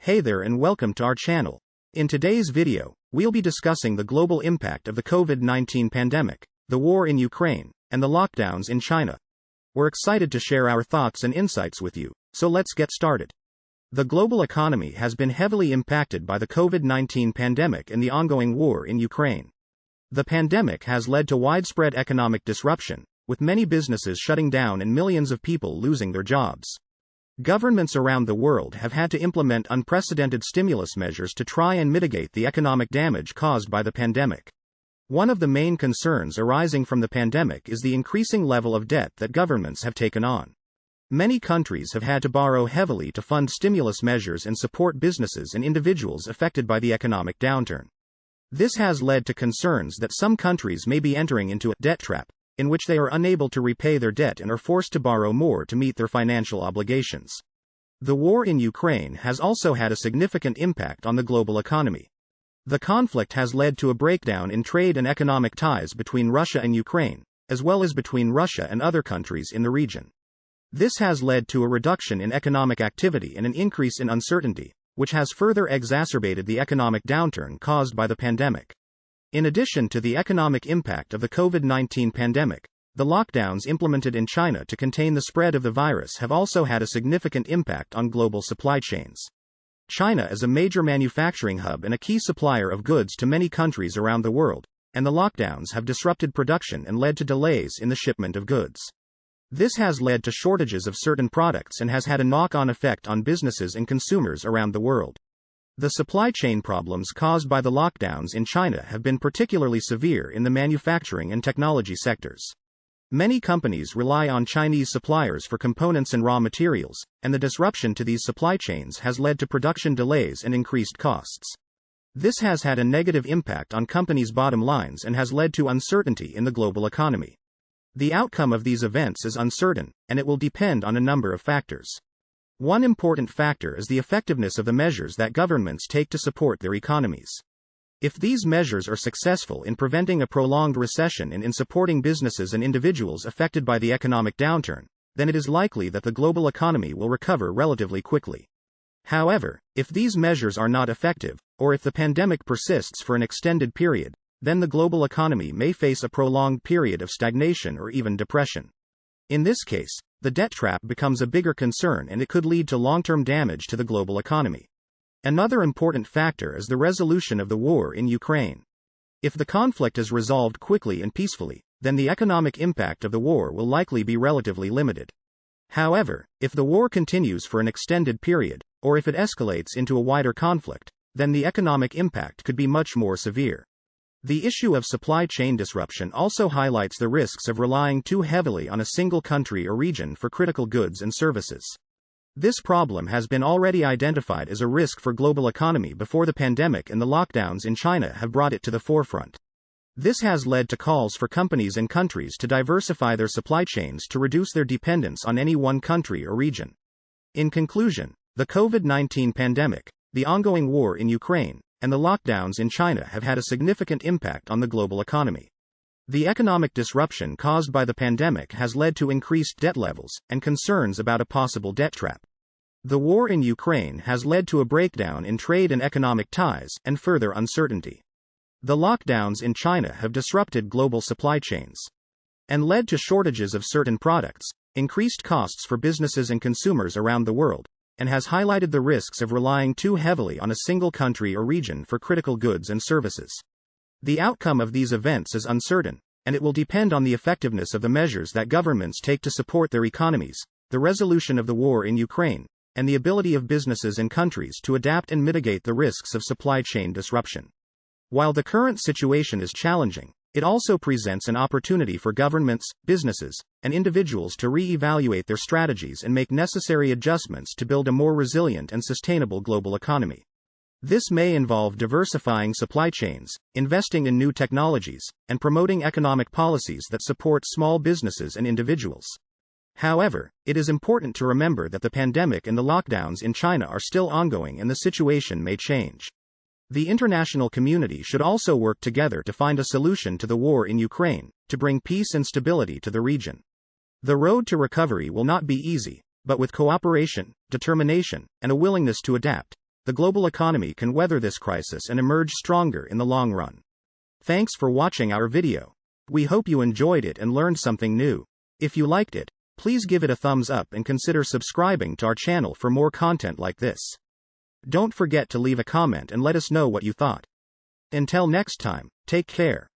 Hey there and welcome to our channel. In today's video, we'll be discussing the global impact of the COVID-19 pandemic, the war in Ukraine, and the lockdowns in China. We're excited to share our thoughts and insights with you, so let's get started. The global economy has been heavily impacted by the COVID-19 pandemic and the ongoing war in Ukraine. The pandemic has led to widespread economic disruption, with many businesses shutting down and millions of people losing their jobs. Governments around the world have had to implement unprecedented stimulus measures to try and mitigate the economic damage caused by the pandemic. One of the main concerns arising from the pandemic is the increasing level of debt that governments have taken on. Many countries have had to borrow heavily to fund stimulus measures and support businesses and individuals affected by the economic downturn. This has led to concerns that some countries may be entering into a debt trap, in which they are unable to repay their debt and are forced to borrow more to meet their financial obligations. The war in Ukraine has also had a significant impact on the global economy. The conflict has led to a breakdown in trade and economic ties between Russia and Ukraine, as well as between Russia and other countries in the region. This has led to a reduction in economic activity and an increase in uncertainty, which has further exacerbated the economic downturn caused by the pandemic. In addition to the economic impact of the COVID-19 pandemic, the lockdowns implemented in China to contain the spread of the virus have also had a significant impact on global supply chains. China is a major manufacturing hub and a key supplier of goods to many countries around the world, and the lockdowns have disrupted production and led to delays in the shipment of goods. This has led to shortages of certain products and has had a knock-on effect on businesses and consumers around the world. The supply chain problems caused by the lockdowns in China have been particularly severe in the manufacturing and technology sectors. Many companies rely on Chinese suppliers for components and raw materials, and the disruption to these supply chains has led to production delays and increased costs. This has had a negative impact on companies' bottom lines and has led to uncertainty in the global economy. The outcome of these events is uncertain, and it will depend on a number of factors. One important factor is the effectiveness of the measures that governments take to support their economies. If these measures are successful in preventing a prolonged recession and in supporting businesses and individuals affected by the economic downturn, then it is likely that the global economy will recover relatively quickly. However, if these measures are not effective, or if the pandemic persists for an extended period, then the global economy may face a prolonged period of stagnation or even depression. In this case, the debt trap becomes a bigger concern and it could lead to long-term damage to the global economy. Another important factor is the resolution of the war in Ukraine. If the conflict is resolved quickly and peacefully, then the economic impact of the war will likely be relatively limited. However, if the war continues for an extended period, or if it escalates into a wider conflict, then the economic impact could be much more severe. The issue of supply chain disruption also highlights the risks of relying too heavily on a single country or region for critical goods and services. This problem has been already identified as a risk for global economy before the pandemic, and the lockdowns in China have brought it to the forefront. This has led to calls for companies and countries to diversify their supply chains to reduce their dependence on any one country or region. In conclusion, the COVID-19 pandemic, the ongoing war in Ukraine, and the lockdowns in China have had a significant impact on the global economy. The economic disruption caused by the pandemic has led to increased debt levels and concerns about a possible debt trap. The war in Ukraine has led to a breakdown in trade and economic ties and further uncertainty. The lockdowns in China have disrupted global supply chains and led to shortages of certain products, increased costs for businesses and consumers around the world, and has highlighted the risks of relying too heavily on a single country or region for critical goods and services. The outcome of these events is uncertain, and it will depend on the effectiveness of the measures that governments take to support their economies, the resolution of the war in Ukraine, and the ability of businesses and countries to adapt and mitigate the risks of supply chain disruption. While the current situation is challenging, it also presents an opportunity for governments, businesses, and individuals to re-evaluate their strategies and make necessary adjustments to build a more resilient and sustainable global economy. This may involve diversifying supply chains, investing in new technologies, and promoting economic policies that support small businesses and individuals. However, it is important to remember that the pandemic and the lockdowns in China are still ongoing and the situation may change. The international community should also work together to find a solution to the war in Ukraine, to bring peace and stability to the region. The road to recovery will not be easy, but with cooperation, determination, and a willingness to adapt, the global economy can weather this crisis and emerge stronger in the long run. Thanks for watching our video. We hope you enjoyed it and learned something new. If you liked it, please give it a thumbs up and consider subscribing to our channel for more content like this. Don't forget to leave a comment and let us know what you thought. Until next time, take care.